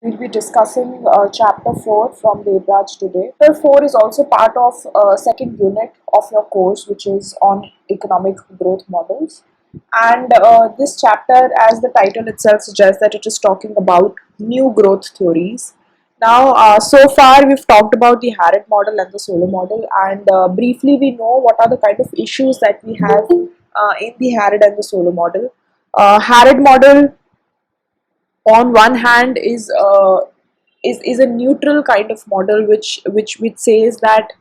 We'll be discussing chapter 4 from Devraj today. Chapter 4 is also part of second unit of your course, which is on economic growth models. And this chapter, as the title itself suggests, that it is talking about new growth theories. Now, so far we've talked about the Harrod model and the Solow model, and briefly we know what are the kind of issues that we have in the Harrod and the Solow model. Harrod model on one hand is a neutral kind of model which says that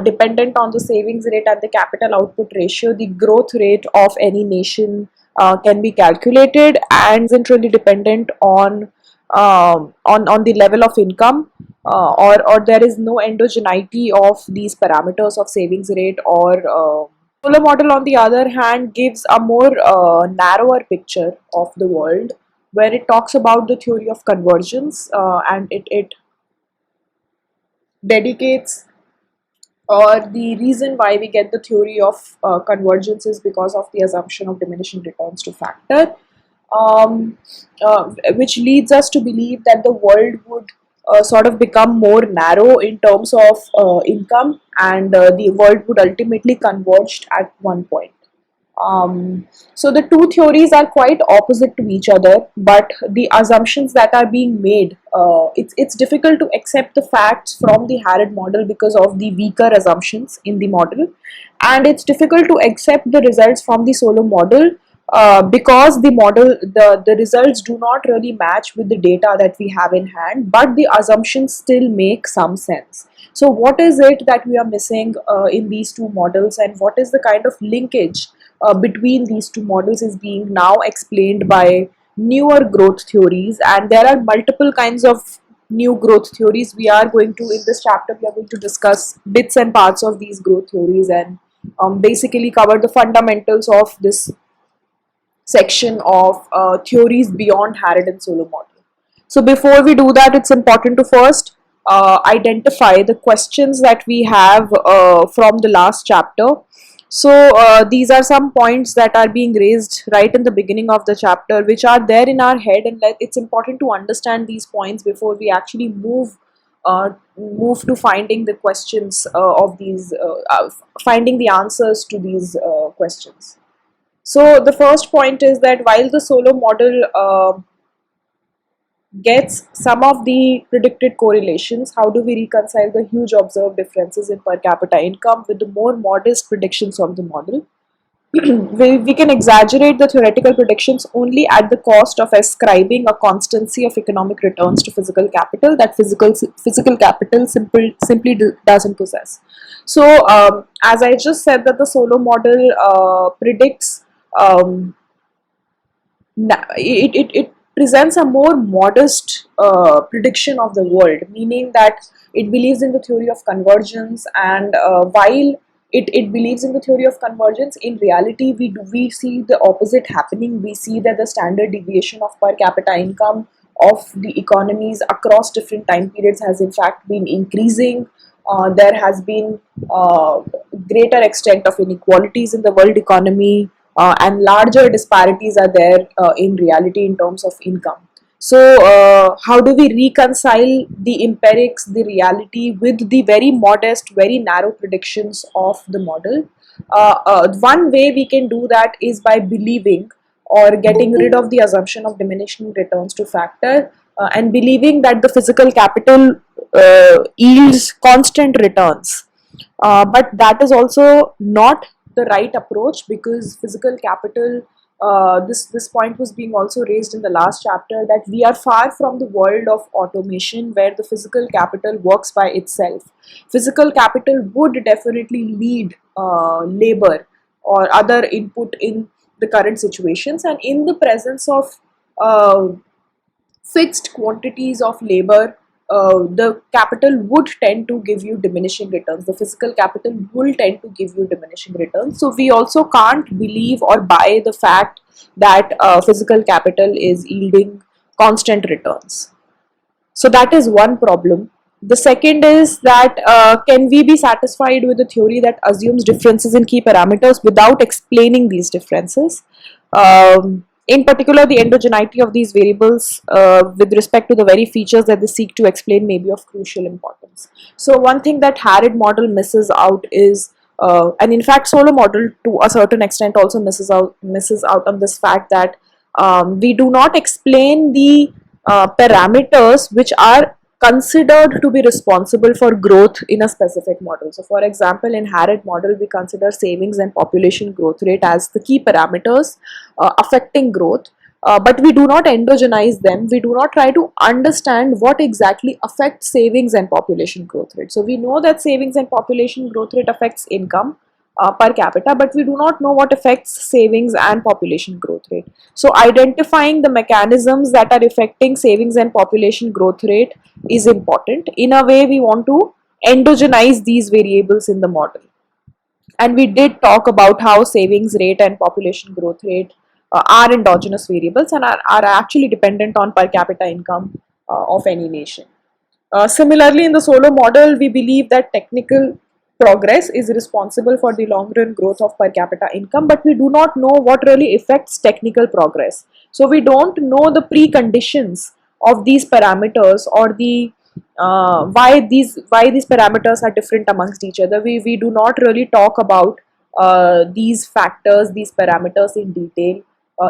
dependent on the savings rate and the capital output ratio, the growth rate of any nation can be calculated and isn't really dependent on the level of income, or there is no endogeneity of these parameters of savings rate or Solar model, on the other hand, gives a more narrower picture of the world, where it talks about the theory of convergence, and it dedicates, or the reason why we get the theory of convergence is because of the assumption of diminishing returns to factor, um, which leads us to believe that the world would sort of become more narrow in terms of income, and the world would ultimately converge at one point. So the two theories are quite opposite to each other, but the assumptions that are being made, it's difficult to accept the facts from the Harrod model because of the weaker assumptions in the model, and it's difficult to accept the results from the Solow model because the results do not really match with the data that we have in hand, but the assumptions still make some sense. So what is it that we are missing in these two models, and what is the kind of linkage between these two models is being now explained by newer growth theories? And there are multiple kinds of new growth theories. We are going to, in this chapter, we are going to discuss bits and parts of these growth theories, and basically cover the fundamentals of this section of theories beyond Harrod and Solow model. So before we do that, it's important to first identify the questions that we have from the last chapter. So these are some points that are being raised right in the beginning of the chapter, which are there in our head, and it's important to understand these points before we actually move to finding the questions of these, finding the answers to these questions. So the first point is that while the Solow model gets some of the predicted correlations, how do we reconcile the huge observed differences in per capita income with the more modest predictions of the model? We can exaggerate the theoretical predictions only at the cost of ascribing a constancy of economic returns to physical capital that physical capital simply doesn't possess. So, as I just said, that the Solow model predicts, it presents a more modest prediction of the world, meaning that it believes in the theory of convergence, and while it believes in the theory of convergence, in reality we see the opposite happening. We see that the standard deviation of per capita income of the economies across different time periods has in fact been increasing. There has been greater extent of inequalities in the world economy, and larger disparities are there in reality in terms of income. So, how do we reconcile the empirics, the reality, with the very modest, very narrow predictions of the model? One way we can do that is by believing, or getting rid of the assumption of diminishing returns to factor, and believing that the physical capital yields constant returns. But that is also not the right approach, because physical capital, this point was being also raised in the last chapter, that we are far from the world of automation where the physical capital works by itself. Physical capital would definitely lead labor or other input in the current situations, and in the presence of uh, fixed quantities of labor, the capital would tend to give you diminishing returns. The physical capital will tend to give you diminishing returns. So we also can't believe or buy the fact that physical capital is yielding constant returns. So that is one problem. The second is that can we be satisfied with a theory that assumes differences in key parameters without explaining these differences? In particular, the endogeneity of these variables with respect to the very features that they seek to explain may be of crucial importance. So one thing that Harrod model misses out is, and in fact Solow model to a certain extent also misses out on this fact that we do not explain the parameters which are considered to be responsible for growth in a specific model. So for example, in Harrod model, we consider savings and population growth rate as the key parameters affecting growth. But we do not endogenize them. We do not try to understand what exactly affects savings and population growth rate. So we know that savings and population growth rate affects income per capita, but we do not know what affects savings and population growth rate. So identifying the mechanisms that are affecting savings and population growth rate is important. In a way, we want to endogenize these variables in the model. And we did talk about how savings rate and population growth rate are endogenous variables and are actually dependent on per capita income of any nation. Similarly, in the Solow model, we believe that technical progress is responsible for the long run growth of per capita income, but we do not know what really affects technical progress. So we don't know the preconditions of these parameters, or the why these parameters are different amongst each other. We do not really talk about these factors, these parameters in detail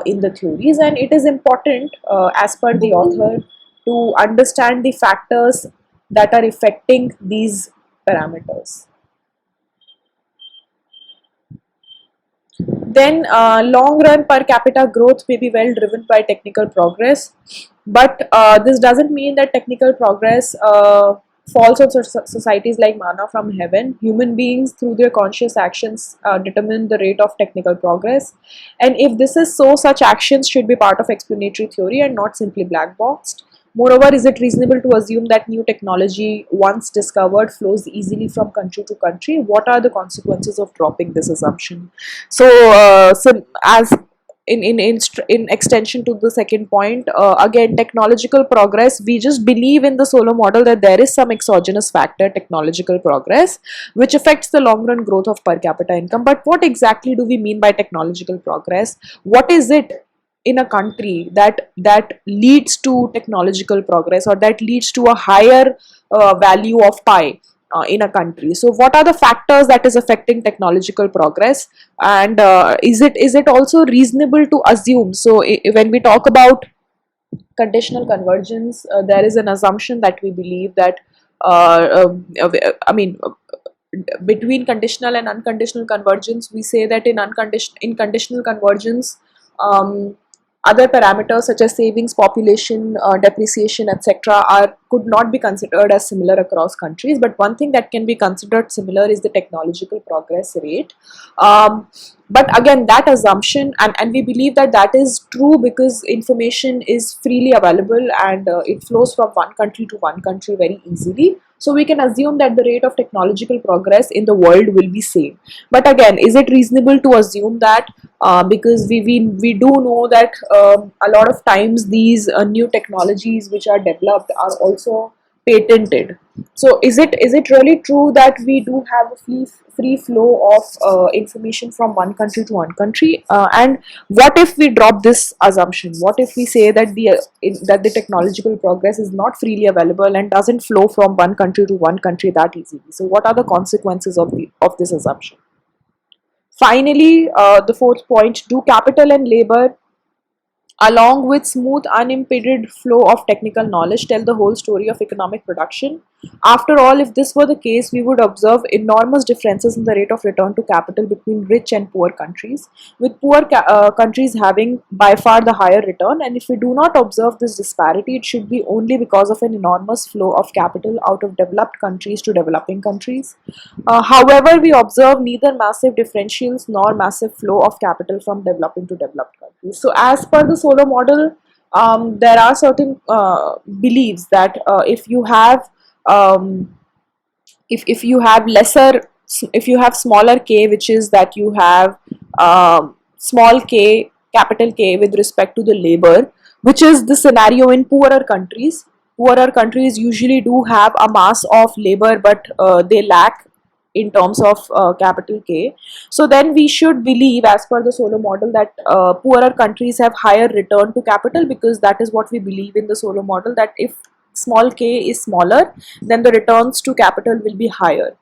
in the theories, and it is important, as per the author, to understand the factors that are affecting these parameters. Then long run per capita growth may be well driven by technical progress, but this doesn't mean that technical progress falls on societies like manna from heaven. Human beings, through their conscious actions, determine the rate of technical progress, and if this is so, such actions should be part of explanatory theory and not simply black boxed. Moreover, is it reasonable to assume that new technology, once discovered, flows easily from country to country? What are the consequences of dropping this assumption? So as in extension to the second point, again, technological progress, we just believe in the Solow model that there is some exogenous factor, technological progress, which affects the long run growth of per capita income. But what exactly do we mean by technological progress? What is it in a country that leads to technological progress, or that leads to a higher value of pie in a country? So what are the factors that is affecting technological progress, and is it also reasonable to assume? So when we talk about conditional convergence, there is an assumption that we believe that I mean between conditional and unconditional convergence, we say that in conditional convergence, other parameters such as savings, population, depreciation, etc., are could not be considered as similar across countries. But one thing that can be considered similar is the technological progress rate. Um, but again, that assumption, and we believe that that is true because information is freely available, and it flows from one country to one country very easily. So we can assume that the rate of technological progress in the world will be same. But again, is it reasonable to assume that, because we do know that a lot of times these new technologies which are developed are also patented? So is it really true that we do have a free flow of information from one country to one country? And what if we drop this assumption? What if we say that the technological progress is not freely available and doesn't flow from one country to one country that easily? So what are the consequences of this assumption? Finally, the fourth point: do capital and labor, along with smooth unimpeded flow of technical knowledge, tell the whole story of economic production? After all, if this were the case, we would observe enormous differences in the rate of return to capital between rich and poor countries, with poor countries having by far the higher return. And if we do not observe this disparity, it should be only because of an enormous flow of capital out of developed countries to developing countries. However, we observe neither massive differentials nor massive flow of capital from developing to developed countries. So, as per the Solow model, there are certain beliefs that um, if you have if you have smaller k, which is that you have small k, capital K, with respect to the labor, which is the scenario in poorer countries. Poorer countries usually do have a mass of labor, but they lack in terms of capital K. So then we should believe, as per the Solo model, that poorer countries have higher return to capital, because that is what we believe in the Solo model, that if small k is smaller, then the returns to capital will be higher.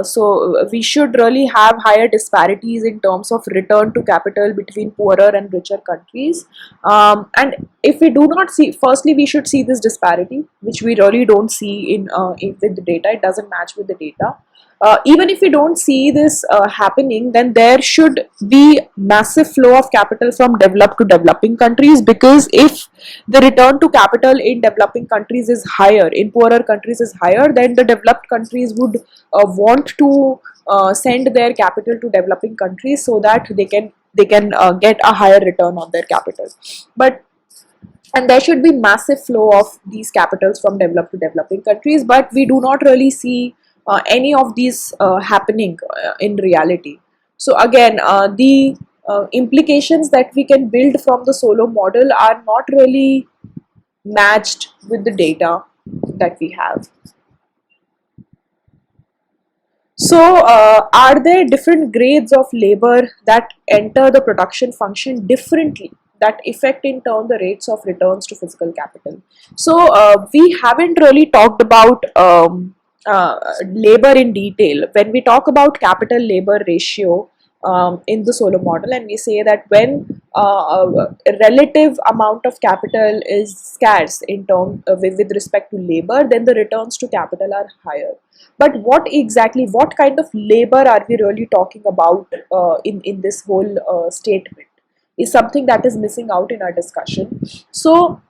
So we should really have higher disparities in terms of return to capital between poorer and richer countries. And if we do not see, firstly, we should see this disparity, which we really don't see with the data. It doesn't match with the data. Even if we don't see this happening, then there should be massive flow of capital from developed to developing countries, because if the return to capital in developing countries is higher, in poorer countries is higher, then the developed countries would want to send their capital to developing countries, so that they can get a higher return on their capital. But and there should be massive flow of these capitals from developed to developing countries, but we do not really see any of these happening in reality. So again, the implications that we can build from the Solo model are not really matched with the data that we have. So, are there different grades of labor that enter the production function differently, that affect in turn the rates of returns to physical capital? So, we haven't really talked about labor in detail. When we talk about capital labor ratio in the Solo model, and we say that when a relative amount of capital is scarce in term with respect to labor, then the returns to capital are higher. But what kind of labor are we really talking about in this whole statement, is something that is missing out in our discussion. So,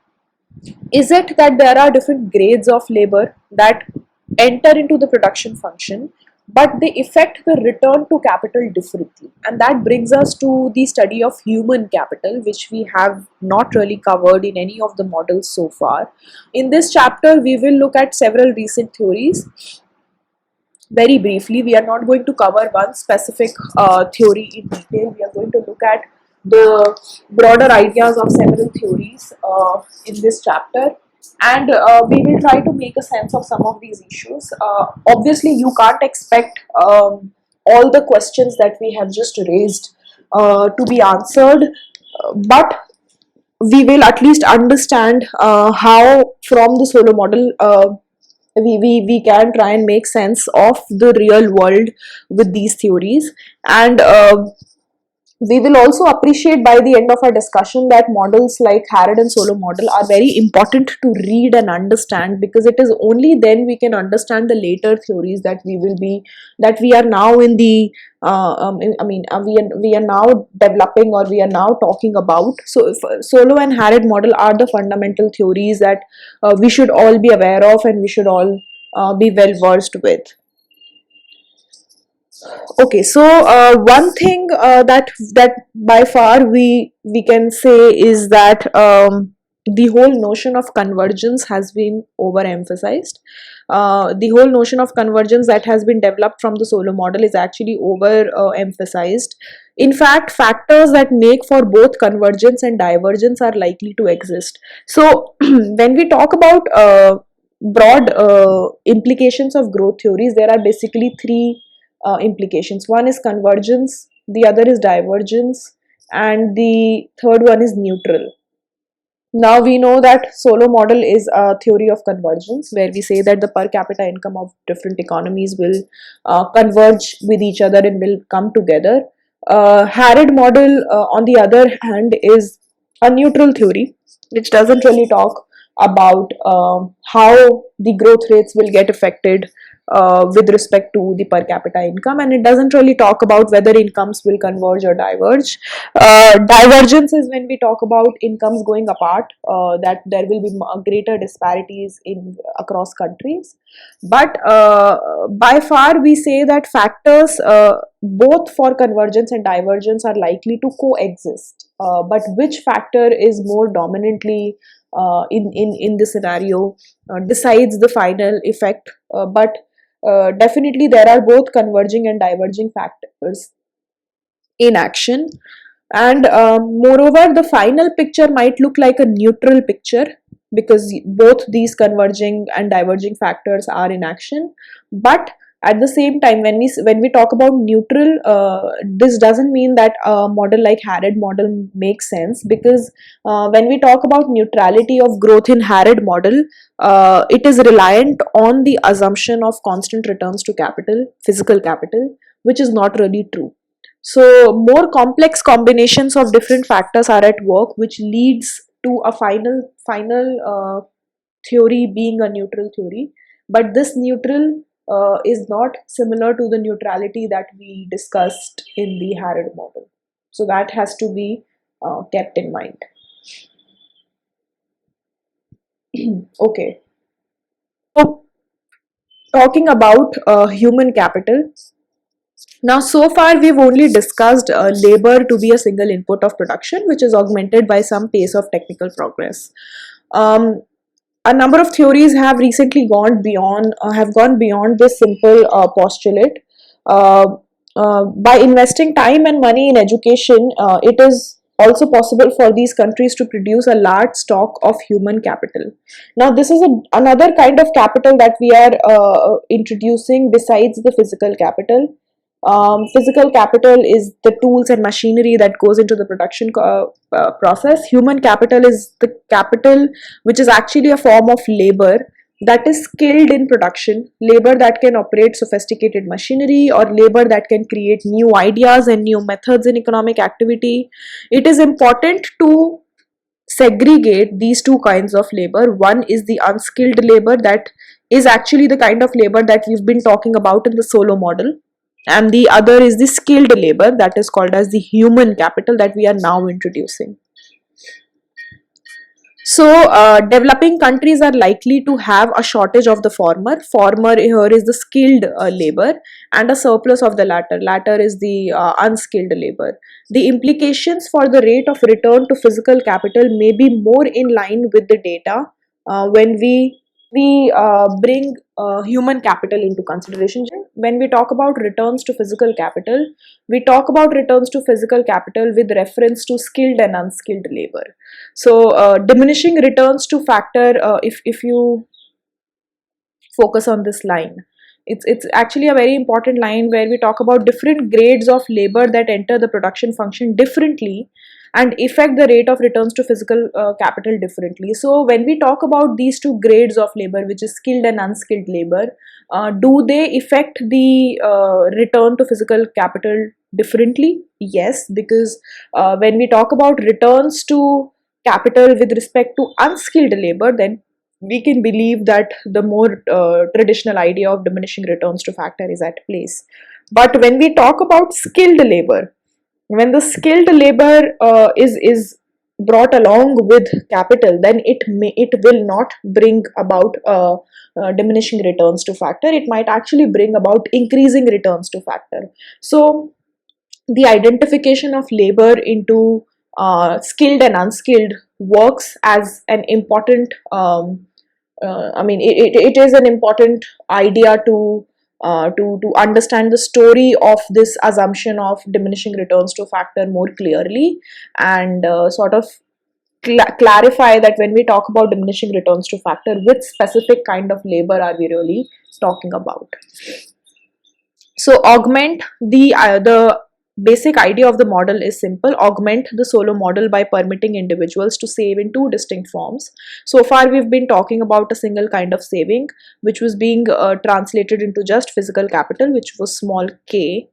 is it that there are different grades of labor that enter into the production function, but they affect the return to capital differently? And that brings us to the study of human capital, which we have not really covered in any of the models so far. In this chapter, we will look at several recent theories very briefly. We are not going to cover one specific theory in detail. We are going to look at the broader ideas of several theories in this chapter, and we will try to make a sense of some of these issues. Obviously, you can't expect all the questions that we have just raised to be answered, but we will at least understand how from the Solo model we can try and make sense of the real world with these theories. And we will also appreciate by the end of our discussion that models like Harrod and Solo model are very important to read and understand, because it is only then we can understand the later theories that we are now in the we are now developing, or we are now talking about. So if Solo and Harrod model are the fundamental theories that we should all be aware of, and we should all be well versed with. Okay, so one thing that by far we can say is that the whole notion of convergence has been overemphasized. The whole notion of convergence that has been developed from the Solo model is actually overemphasized. In fact, factors that make for both convergence and divergence are likely to exist. So, when we talk about broad implications of growth theories, there are basically three implications. One is convergence, the other is divergence, and the third one is neutral. Now we know that Solo model is a theory of convergence, where we say that the per capita income of different economies will converge with each other and will come together. Harrod model, on the other hand, is a neutral theory, which doesn't really talk about how the growth rates will get affected with respect to the per capita income, and it doesn't really talk about whether incomes will converge or diverge. Divergence is when we talk about incomes going apart, that there will be greater disparities in across countries. But by far we say that factors both for convergence and divergence are likely to coexist. But which factor is more dominantly in the scenario decides the final effect. But definitely there are both converging and diverging factors in action, and moreover the final picture might look like a neutral picture, because both these converging and diverging factors are in action. But At the same time, when we talk about neutral, this doesn't mean that a model like Harrod model makes sense, because when we talk about neutrality of growth in Harrod model, it is reliant on the assumption of constant returns to capital, physical capital, which is not really true. So more complex combinations of different factors are at work, which leads to a final theory being a neutral theory. But this neutral is not similar to the neutrality that we discussed in the Harrod model. So that has to be kept in mind. Okay. So talking about human capital. Now, so far we've only discussed labor to be a single input of production, which is augmented by some pace of technical progress. Um, a number of theories have recently gone beyond this simple postulate. Uh, by investing time and money in education, it is also possible for these countries to produce a large stock of human capital. Now, this is another kind of capital that we are introducing besides the physical capital. Physical capital is the tools and machinery that goes into the production process. Human capital is the capital which is actually a form of labor that is skilled in production, labor that can operate sophisticated machinery, or labor that can create new ideas and new methods in economic activity. It is important to segregate these two kinds of labor. One is the unskilled labor, that is actually the kind of labor that we've been talking about in the solo model, and the other is the skilled labor, that is called as the human capital, that we are now introducing. So developing countries are likely to have a shortage of the former here is the skilled labor, and a surplus of the latter is the unskilled labor. The implications for the rate of return to physical capital may be more in line with the data when we bring human capital into consideration. When we talk about returns to physical capital, we talk about returns to physical capital with reference to skilled and unskilled labor. So diminishing returns to factor, if you focus on this line, it's actually a very important line where we talk about different grades of labor that enter the production function differently and affect the rate of returns to physical capital differently. So when we talk about these two grades of labor, which is skilled and unskilled labor, do they affect the return to physical capital differently? Yes, because when we talk about returns to capital with respect to unskilled labor, then we can believe that the more traditional idea of diminishing returns to factor is at place. But when we talk about skilled labor, when the skilled labor is brought along with capital, then it will not bring about diminishing returns to factor. It might actually bring about increasing returns to factor. So the identification of labor into skilled and unskilled works as an important it is an important idea to understand the story of this assumption of diminishing returns to factor more clearly, and sort of clarify that when we talk about diminishing returns to factor, which specific kind of labor are we really talking about. So augment the basic idea of the model is simple: augment the solo model by permitting individuals to save in two distinct forms. So far we've been talking about a single kind of saving, which was being translated into just physical capital, which was small k.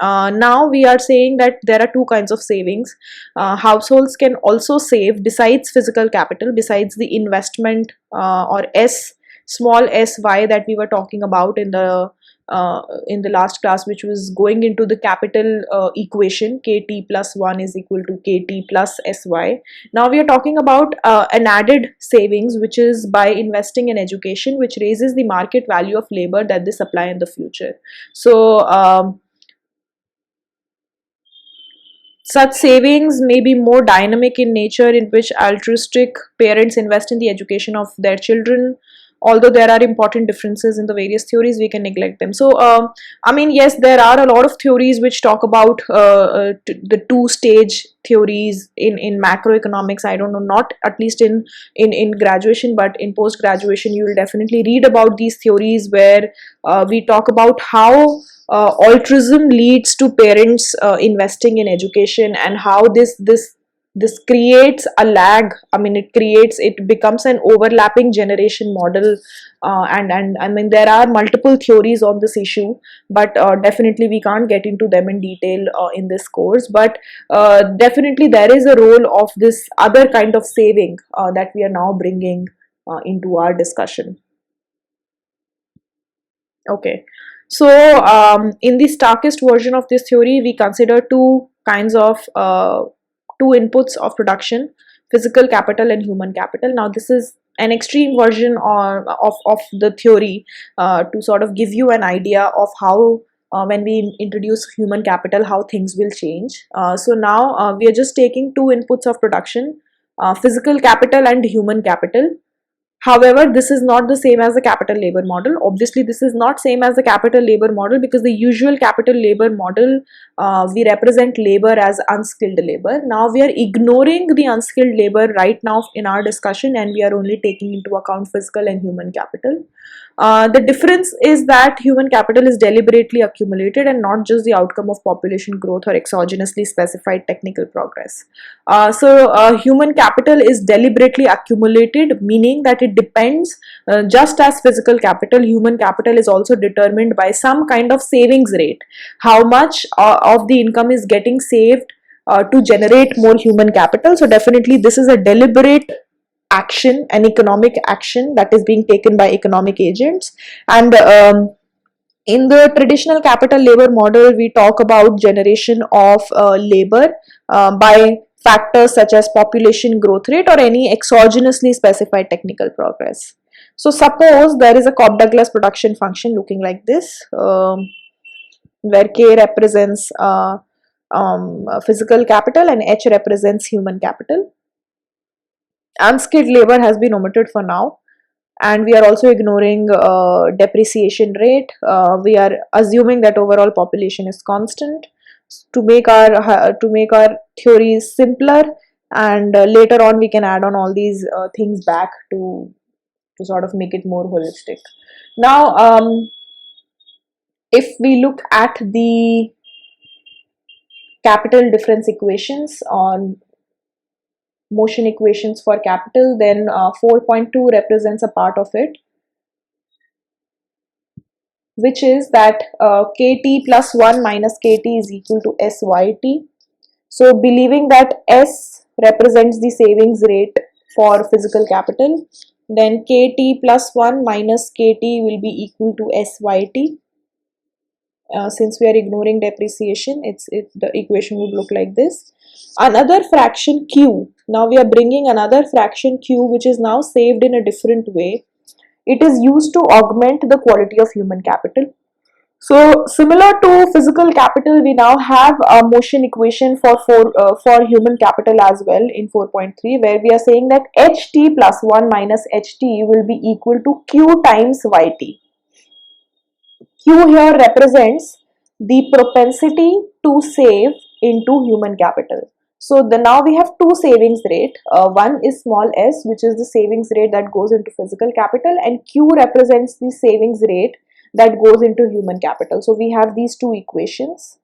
Now we are saying that there are two kinds of savings. Households can also save besides physical capital, besides the investment or s small sy that we were talking about in the last class, which was going into the capital equation kt plus 1 is equal to kt plus sy. Now we are talking about an added savings, which is by investing in education, which raises the market value of labor that they supply in the future. So such savings may be more dynamic in nature, in which altruistic parents invest in the education of their children, although there are important differences in the various theories, we can neglect them. So I mean, yes, there are a lot of theories which talk about the two stage theories in macroeconomics. I don't know, not at least in graduation, but in post graduation you will definitely read about these theories where we talk about how altruism leads to parents investing in education, and how this creates a lag. I mean, it becomes an overlapping generation model. And I mean, there are multiple theories on this issue, but definitely we can't get into them in detail in this course. But definitely there is a role of this other kind of saving that we are now bringing into our discussion. Okay, so in the starkest version of this theory, we consider two kinds of two inputs of production: physical capital and human capital. Now, this is an extreme version of the theory to sort of give you an idea of how when we introduce human capital, how things will change. So now we are just taking two inputs of production: physical capital and human capital. However, this is not the same as the capital labor model. Obviously, this is not same as the capital labor model, because the usual capital labor model, we represent labor as unskilled labor. Now we are ignoring the unskilled labor right now in our discussion, and we are only taking into account physical and human capital. The difference is that human capital is deliberately accumulated and not just the outcome of population growth or exogenously specified technical progress. So human capital is deliberately accumulated, meaning that it depends, just as physical capital, human capital is also determined by some kind of savings rate. How much of the income is getting saved to generate more human capital. So definitely this is a deliberate action, an economic action that is being taken by economic agents. And in the traditional capital labor model, we talk about generation of labor by factors such as population growth rate or any exogenously specified technical progress. So suppose there is a Cobb-Douglas production function looking like this, where K represents physical capital and H represents human capital. Unskilled labor has been omitted for now, and we are also ignoring depreciation rate. We are assuming that overall population is constant to make our theories simpler, and later on we can add on all these things back to sort of make it more holistic. Now, if we look at the capital difference equations on motion equations for capital, then 4.2 represents a part of it, which is that kt plus 1 minus kt is equal to syt. So believing that S represents the savings rate for physical capital, then kt plus 1 minus kt will be equal to syt. Since we are ignoring depreciation, the equation would look like this. Another fraction q, now we are bringing another fraction q which is now saved in a different way. It is used to augment the quality of human capital. So similar to physical capital, we now have a motion equation for human capital as well in 4.3, where we are saying that ht plus 1 minus ht will be equal to q times yt. Q here represents the propensity to save into human capital. So now we have two savings rate. One is small s, which is the savings rate that goes into physical capital, and Q represents the savings rate that goes into human capital. So we have these two equations.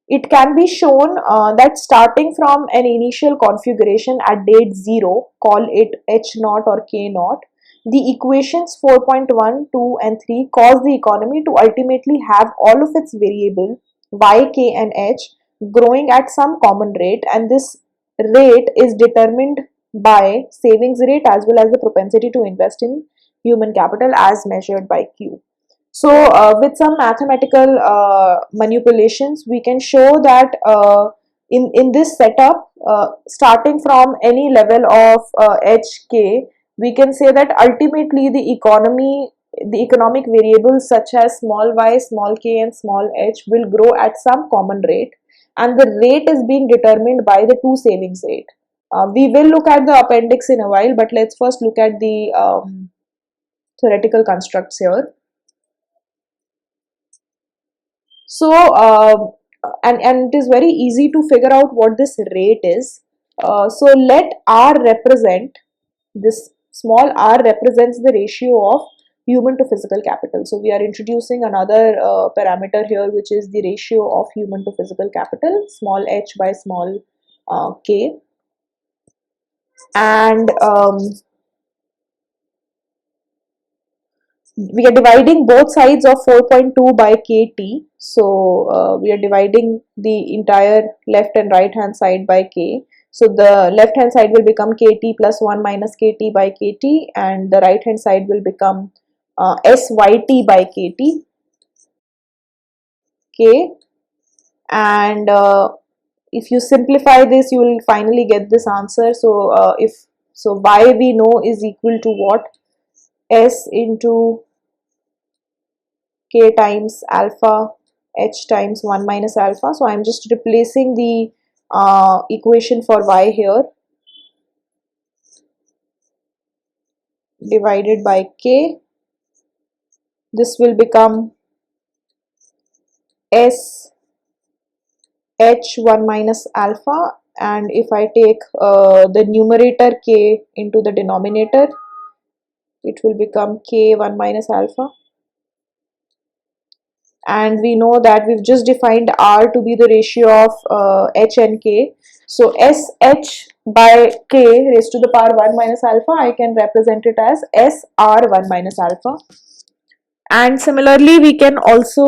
It can be shown that starting from an initial configuration at date 0, call it h naught or k naught, the equations 4.1, 2 and 3 cause the economy to ultimately have all of its variable y, k and h growing at some common rate, and this rate is determined by savings rate as well as the propensity to invest in human capital as measured by Q. So with some mathematical manipulations, we can show that in this setup, starting from any level of HK, we can say that ultimately the economic variables such as small y, small k and small h will grow at some common rate, and the rate is being determined by the two savings rate. We will look at the appendix in a while, but let's first look at the theoretical constructs here. So and it is very easy to figure out what this rate is. So let R represent, this small r represents the ratio of human to physical capital. So we are introducing another parameter here, which is the ratio of human to physical capital, small h by small k. And we are dividing both sides of 4.2 by kt. So we are dividing the entire left and right hand side by k. So the left hand side will become kt plus 1 minus kt by kt, and the right hand side will become syt by kt, k. And if you simplify this, you will finally get this answer. So y we know is equal to what? S into k times alpha h times 1 minus alpha. So I am just replacing the equation for y here, divided by k. This will become s h 1 minus alpha, and if I take the numerator k into the denominator, it will become k 1 minus alpha. And we know that we've just defined r to be the ratio of h and k. So sh by k raised to the power 1 minus alpha, I can represent it as sr 1 minus alpha. And similarly, we can also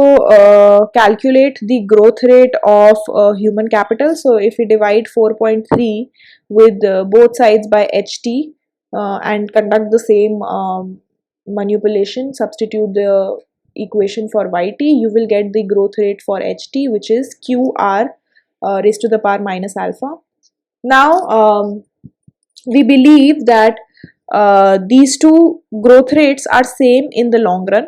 calculate the growth rate of human capital. So if we divide 4.3 with both sides by ht and conduct the same manipulation, substitute the equation for yt, you will get the growth rate for ht, which is qr raised to the power minus alpha. Now we believe that these two growth rates are same in the long run,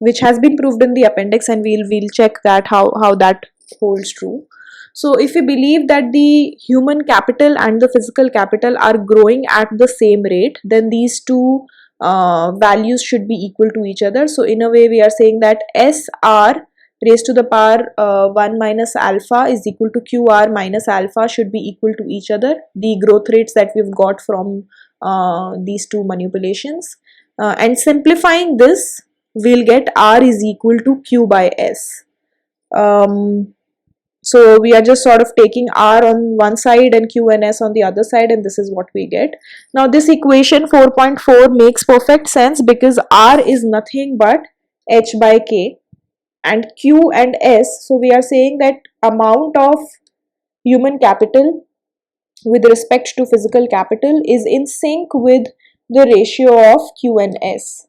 which has been proved in the appendix, and we'll check that how that holds true. So if we believe that the human capital and the physical capital are growing at the same rate, then these two values should be equal to each other. So in a way, we are saying that SR raised to the power 1 minus alpha is equal to QR minus alpha should be equal to each other, the growth rates that we've got from these two manipulations. And simplifying this, we'll get R is equal to Q by S. So we are just sort of taking R on one side and Q and S on the other side, and this is what we get. Now this equation 4.4 makes perfect sense because R is nothing but H by K and Q and S. So we are saying that amount of human capital with respect to physical capital is in sync with the ratio of Q and S,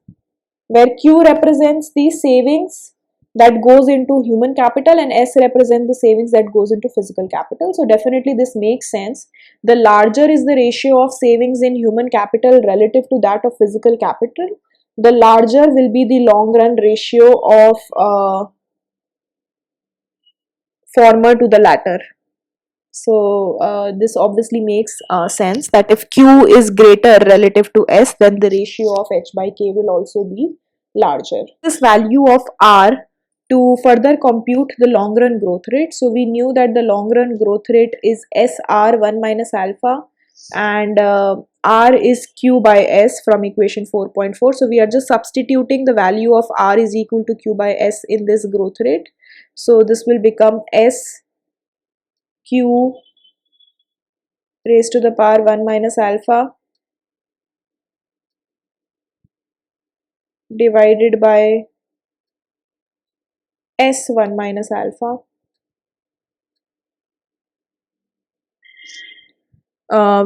where Q represents the savings that goes into human capital and S represents the savings that goes into physical capital. So definitely this makes sense. The larger is the ratio of savings in human capital relative to that of physical capital, the larger will be the long run ratio of former to the latter. So this obviously makes sense that if Q is greater relative to S, then the ratio of H by K will also be larger. This value of R to further compute the long run growth rate. So we knew that the long run growth rate is SR 1 minus alpha, and R is Q by S from equation 4.4. So we are just substituting the value of R is equal to Q by S in this growth rate. So this will become S Q raised to the power 1 minus alpha divided by S1 minus alpha,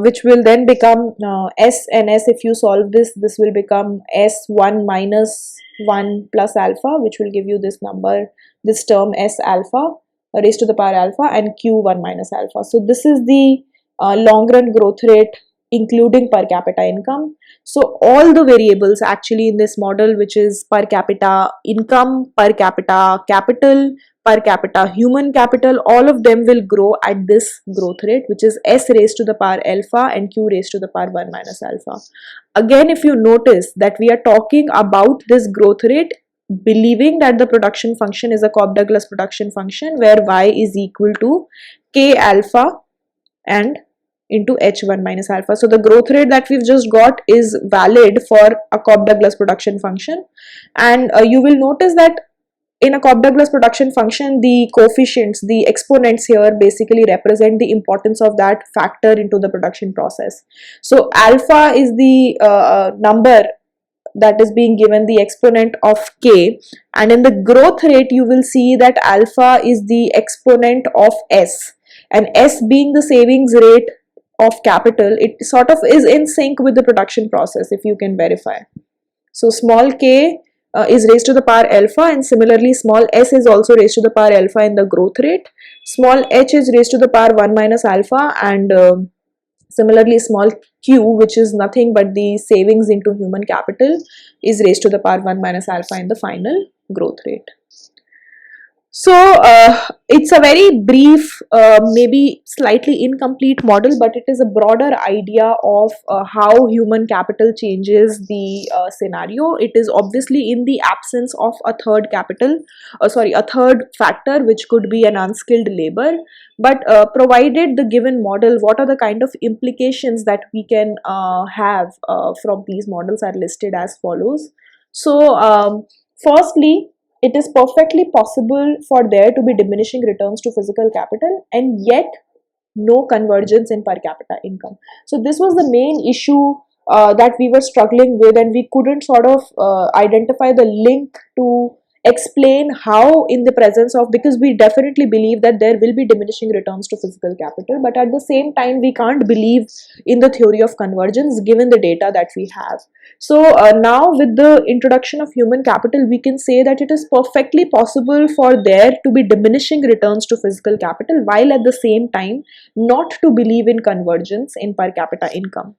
which will then become S and S. If you solve this, this will become S1 minus 1 plus alpha, which will give you this number, this term S alpha raised to the power alpha, and Q1 minus alpha. So this is the long run growth rate including per capita income. So all the variables actually in this model, which is per capita income, per capita capital, per capita human capital, all of them will grow at this growth rate, which is s raised to the power alpha and q raised to the power 1 minus alpha. Again, if you notice that we are talking about this growth rate believing that the production function is a Cobb-Douglas production function where y is equal to k alpha and into h1 minus alpha. So the growth rate that we've just got is valid for a Cobb-Douglas production function, and you will notice that in a Cobb-Douglas production function, the coefficients, the exponents here basically represent the importance of that factor into the production process. So alpha is the number that is being given, the exponent of k, and in the growth rate you will see that alpha is the exponent of s, and s being the savings rate of capital, it sort of is in sync with the production process, if you can verify. So small k is raised to the power alpha, and similarly small s is also raised to the power alpha in the growth rate. Small h is raised to the power 1 minus alpha, and similarly small q, which is nothing but the savings into human capital, is raised to the power 1 minus alpha in the final growth rate. So it's a very brief, maybe slightly incomplete model, but it is a broader idea of how human capital changes the scenario. It is obviously in the absence of a third a third factor, which could be an unskilled labor. But provided the given model, what are the kind of implications that we can have from these models are listed as follows. So firstly, it is perfectly possible for there to be diminishing returns to physical capital and yet no convergence in per capita income. So this was the main issue that we were struggling with, and we couldn't sort of identify the link to explain how in the presence of, because we definitely believe that there will be diminishing returns to physical capital, but at the same time we can't believe in the theory of convergence given the data that we have. So now with the introduction of human capital, we can say that it is perfectly possible for there to be diminishing returns to physical capital while at the same time not to believe in convergence in per capita income.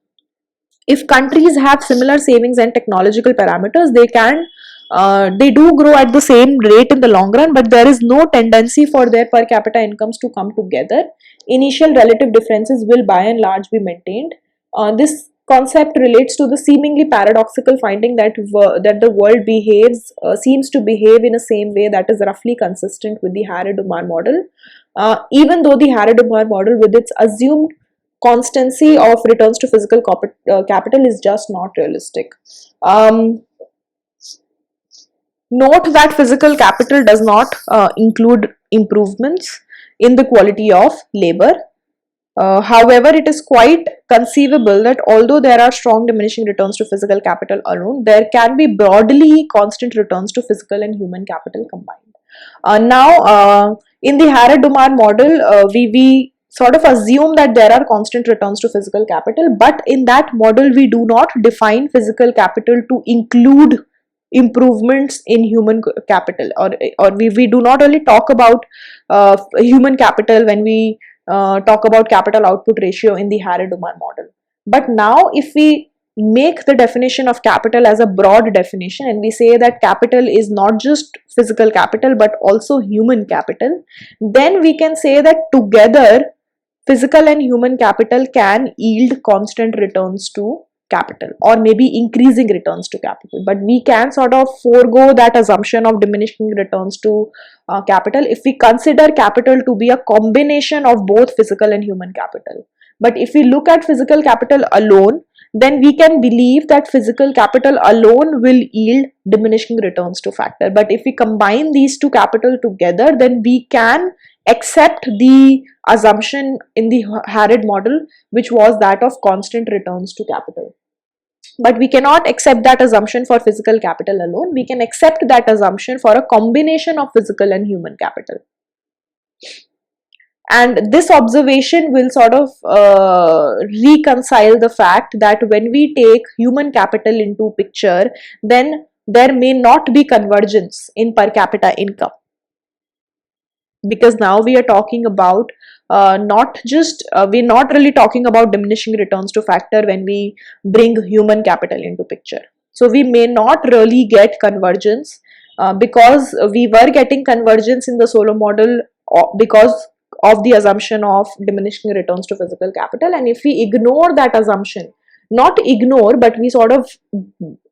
If countries have similar savings and technological parameters, they do grow at the same rate in the long run, but there is no tendency for their per capita incomes to come together. Initial relative differences will by and large be maintained. This concept relates to the seemingly paradoxical finding that the world seems to behave in the same way that is roughly consistent with the Harry-Dumar model, even though the Harry-Dumar model with its assumed constancy of returns to physical capital is just not realistic. Note that physical capital does not include improvements in the quality of labor. However, it is quite conceivable that although there are strong diminishing returns to physical capital alone, there can be broadly constant returns to physical and human capital combined. Now, in the Harry-Dumar model, we sort of assume that there are constant returns to physical capital, but in that model, we do not define physical capital to include improvements in human capital, or we do not only talk about human capital when we talk about capital output ratio in the Harry-Dumar model. But now if we make the definition of capital as a broad definition and we say that capital is not just physical capital but also human capital, then we can say that together physical and human capital can yield constant returns to capital or maybe increasing returns to capital, but we can sort of forego that assumption of diminishing returns to capital if we consider capital to be a combination of both physical and human capital. But if we look at physical capital alone, then we can believe that physical capital alone will yield diminishing returns to factor. But if we combine these two capital together, then we can accept the assumption in the Harrod model, which was that of constant returns to capital. But we cannot accept that assumption for physical capital alone. We can accept that assumption for a combination of physical and human capital. And this observation will sort of reconcile the fact that when we take human capital into picture, then there may not be convergence in per capita income, because now we are talking about not just we're not really talking about diminishing returns to factor when we bring human capital into picture. So we may not really get convergence because we were getting convergence in the solo model because of the assumption of diminishing returns to physical capital. And if we ignore that assumption, not ignore, but we sort of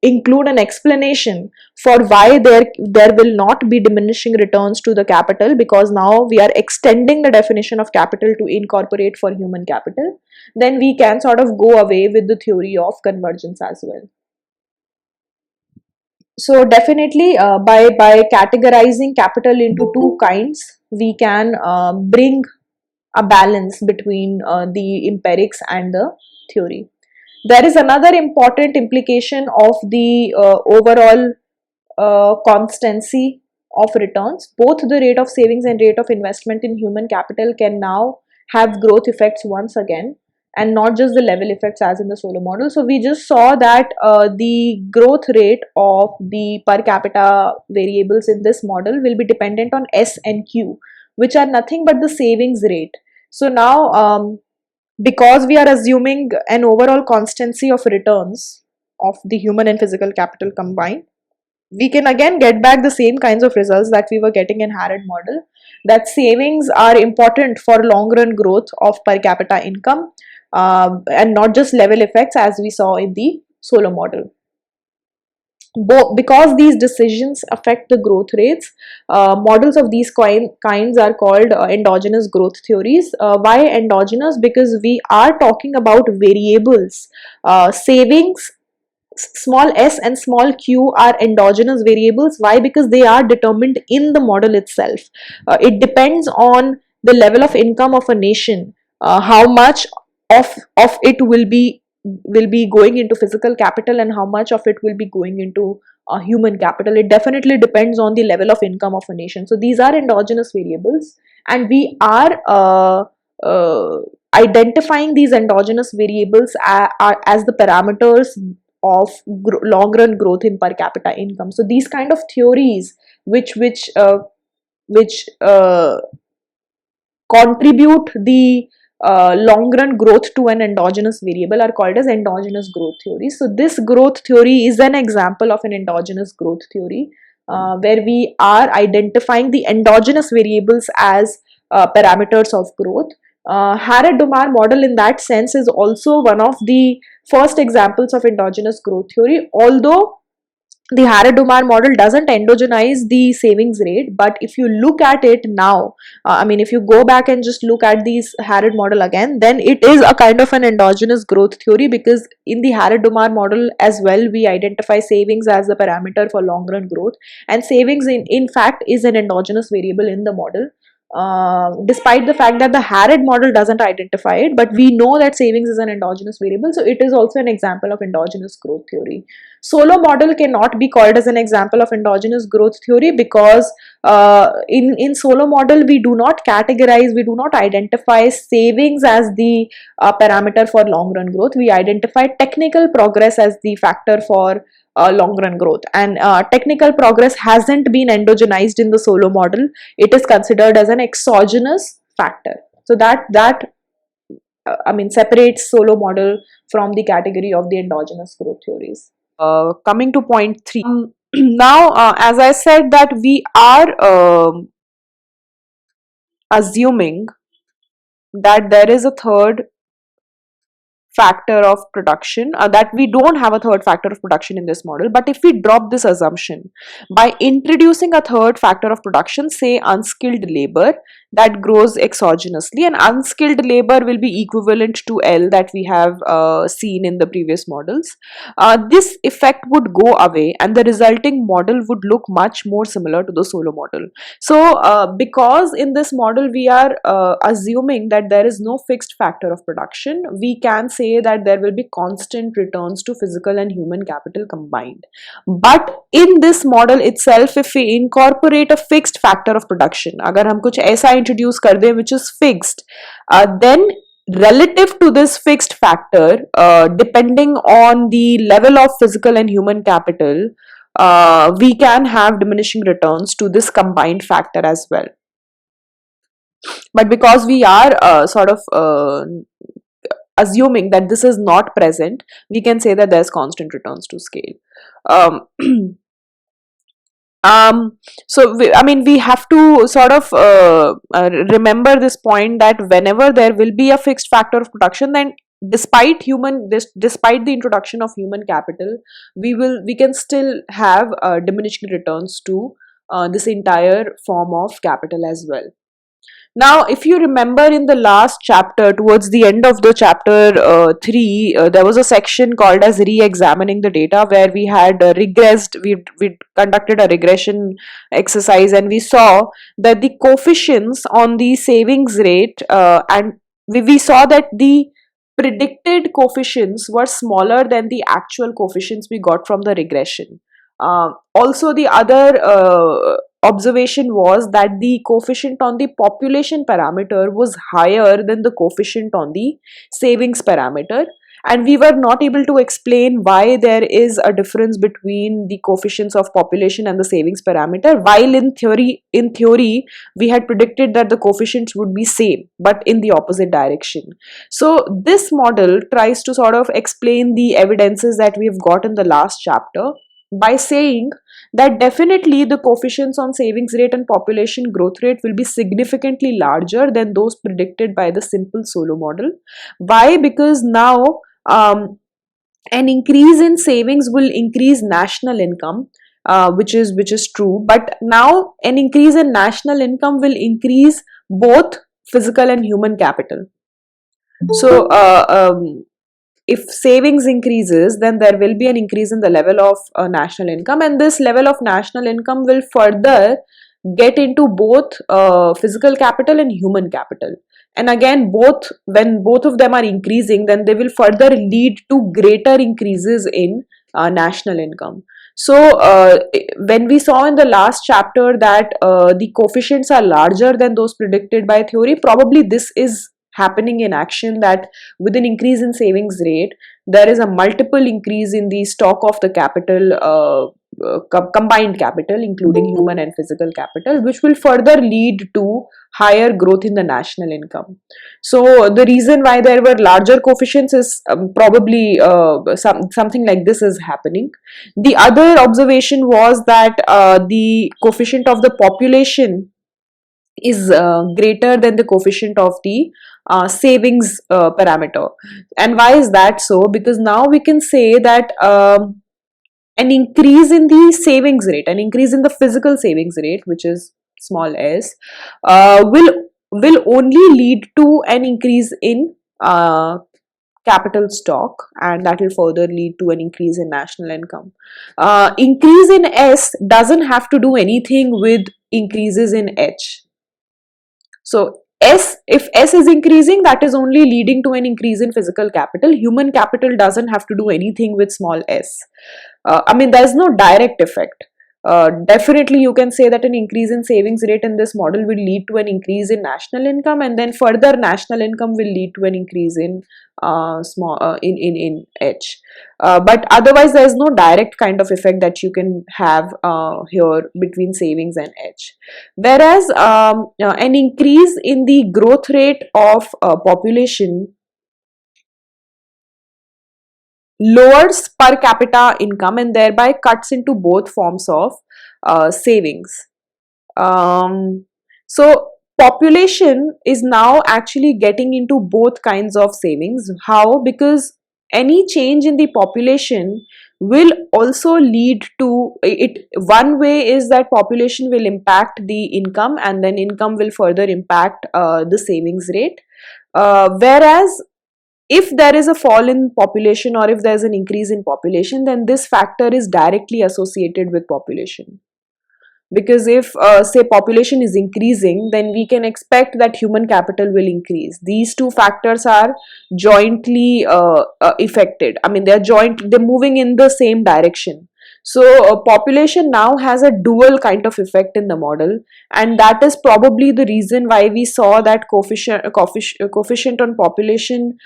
include an explanation for why there will not be diminishing returns to the capital, because now we are extending the definition of capital to incorporate for human capital, then we can sort of go away with the theory of convergence as well. So definitely by categorizing capital into two kinds, we can bring a balance between the empirics and the theory. There is another important implication of the overall constancy of returns. Both the rate of savings and rate of investment in human capital can now have growth effects once again, and not just the level effects as in the solo model. So we just saw that the growth rate of the per capita variables in this model will be dependent on S and Q, which are nothing but the savings rate. So now because we are assuming an overall constancy of returns of the human and physical capital combined, we can again get back the same kinds of results that we were getting in Harrod model, that savings are important for long run growth of per capita income and not just level effects as we saw in the solo model. Because these decisions affect the growth rates, models of these kinds are called endogenous growth theories. Why endogenous? Because we are talking about variables. Savings, small s and small q, are endogenous variables. Why? Because they are determined in the model itself. It depends on the level of income of a nation, how much of it will be going into physical capital and how much of it will be going into human capital. It definitely depends on the level of income of a nation. So these are endogenous variables, and we are identifying these endogenous variables as the parameters of long run growth in per capita income. So these kind of theories which contribute the long run growth to an endogenous variable are called as endogenous growth theories. So this growth theory is an example of an endogenous growth theory where we are identifying the endogenous variables as parameters of growth. Harrod-Domar model in that sense is also one of the first examples of endogenous growth theory, although the Harrod-Domar model doesn't endogenize the savings rate. But if you look at it now, if you go back and just look at these Harrod model again, then it is a kind of an endogenous growth theory, because in the Harrod-Domar model as well, we identify savings as the parameter for long run growth, and savings in fact is an endogenous variable in the model. Despite the fact that the Harrod model doesn't identify it, but we know that savings is an endogenous variable, so it is also an example of endogenous growth theory. Solo model cannot be called as an example of endogenous growth theory because in solo model we do not categorize, we do not identify savings as the parameter for long run growth. We identify technical progress as the factor for long run growth, and technical progress hasn't been endogenized in the solo model. It is considered as an exogenous factor. So that separates solo model from the category of the endogenous growth theories. Coming to point 3, now as I said that we are assuming that there is a third factor of production, that we don't have a third factor of production in this model. But if we drop this assumption by introducing a third factor of production, say unskilled labor that grows exogenously, and unskilled labor will be equivalent to L that we have seen in the previous models, this effect would go away and the resulting model would look much more similar to the solo model. So because in this model we are assuming that there is no fixed factor of production, we can say that there will be constant returns to physical and human capital combined. But in this model itself, if we incorporate a fixed factor of production, अगर हम कुछ ऐसा introduce कर दें which is fixed, then relative to this fixed factor, depending on the level of physical and human capital, we can have diminishing returns to this combined factor as well. But because we are sort of assuming that this is not present, we can say that there's constant returns to scale. Um, um, I mean, we have to sort of remember this point that whenever there will be a fixed factor of production, then despite the introduction of human capital, we can still have diminishing returns to this entire form of capital as well. Now, if you remember in the last chapter, towards the end of the chapter 3, there was a section called as re-examining the data, where we had we conducted a regression exercise, and we saw that the coefficients on the savings rate, and we saw that the predicted coefficients were smaller than the actual coefficients we got from the regression. Also, the other observation was that the coefficient on the population parameter was higher than the coefficient on the savings parameter, and we were not able to explain why there is a difference between the coefficients of population and the savings parameter, while in theory we had predicted that the coefficients would be same but in the opposite direction. So this model tries to sort of explain the evidences that we've got in the last chapter by saying that definitely the coefficients on savings rate and population growth rate will be significantly larger than those predicted by the simple solo model. Why? Because now an increase in savings will increase national income, which is true. But now an increase in national income will increase both physical and human capital. So if savings increases, then there will be an increase in the level of national income, and this level of national income will further get into both physical capital and human capital. And again, when both of them are increasing, then they will further lead to greater increases in national income. So when we saw in the last chapter that the coefficients are larger than those predicted by theory, probably this is happening in action, that with an increase in savings rate, there is a multiple increase in the stock of the capital, combined capital, including human and physical capital, which will further lead to higher growth in the national income. So the reason why there were larger coefficients is probably something like this is happening. The other observation was that the coefficient of the population is greater than the coefficient of the savings parameter. And why is that so? Because now we can say that an increase in the savings rate, an increase in the physical savings rate, which is small s, will only lead to an increase in capital stock, and that will further lead to an increase in national income. Increase in S doesn't have to do anything with increases in H. So if S is increasing, that is only leading to an increase in physical capital. Human capital doesn't have to do anything with small s. I mean, there's no direct effect. Definitely, you can say that an increase in savings rate in this model will lead to an increase in national income, and then further national income will lead to an increase in in H. But otherwise, there is no direct kind of effect that you can have here between savings and H. Whereas an increase in the growth rate of population lowers per capita income and thereby cuts into both forms of savings. Um, so population is now actually getting into both kinds of savings. How? Because any change in the population will also lead to it. One way is that population will impact the income, and then income will further impact the savings rate. Whereas if there is a fall in population or if there's an increase in population, then this factor is directly associated with population. Because if say population is increasing, then we can expect that human capital will increase. These two factors are jointly affected. I mean, they're moving in the same direction. So population now has a dual kind of effect in the model, and that is probably the reason why we saw that coefficient on population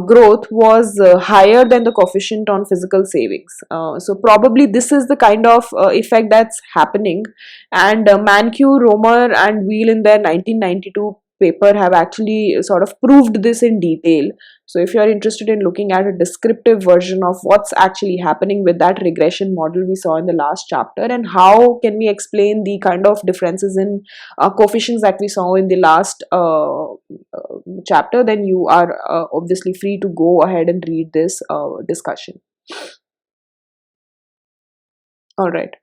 growth was higher than the coefficient on physical savings. So probably this is the kind of effect that's happening. And Mankiw, Romer and Wheel in their 1992 paper have actually sort of proved this in detail. So if you are interested in looking at a descriptive version of what's actually happening with that regression model we saw in the last chapter, and how can we explain the kind of differences in coefficients that we saw in the last chapter, then you are obviously free to go ahead and read this discussion. All right.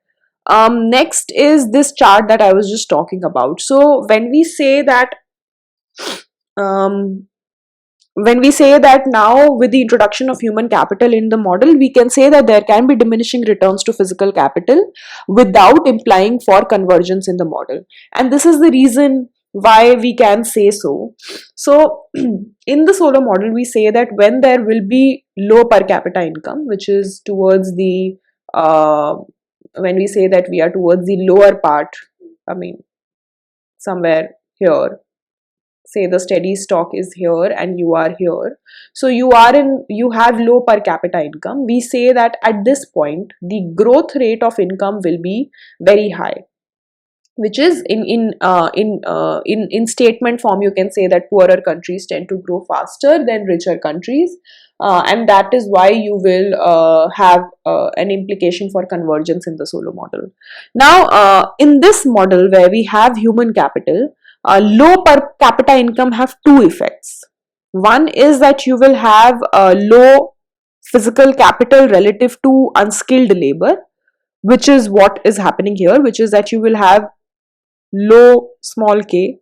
Next is this chart that I was just talking about. So um, when we say that now with the introduction of human capital in the model, we can say that there can be diminishing returns to physical capital without implying for convergence in the model. And this is the reason why we can say so. So in the Solow model, we say that when there will be low per capita income, which is towards the uh, when we say that we are towards the lower part, I mean somewhere here, say the steady stock is here and you are here, so you have low per capita income, we say that at this point the growth rate of income will be very high, which is in statement form you can say that poorer countries tend to grow faster than richer countries, and that is why you will have an implication for convergence in the Solow model. Now in this model where we have human capital, low per capita income have two effects. One is that you will have a low physical capital relative to unskilled labor, which is what is happening here, which is that you will have low small k,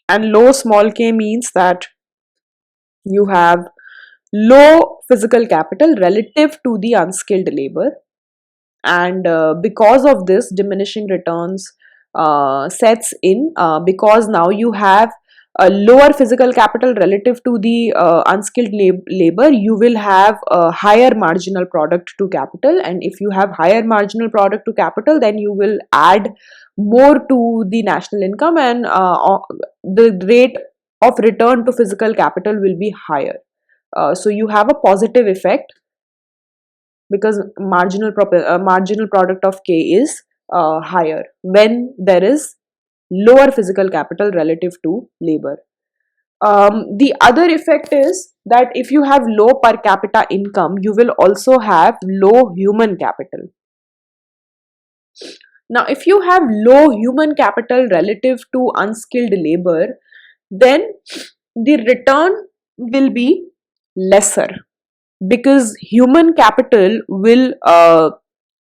and low small k means that you have low physical capital relative to the unskilled labor, and because of this diminishing returns sets in, because now you have a lower physical capital relative to the unskilled labor, you will have a higher marginal product to capital, and if you have higher marginal product to capital, then you will add more to the national income, and the rate of return to physical capital will be higher. So you have a positive effect because marginal product of K is higher when there is lower physical capital relative to labor. The other effect is that if you have low per capita income, you will also have low human capital. Now, if you have low human capital relative to unskilled labor, then the return will be lesser, because human capital will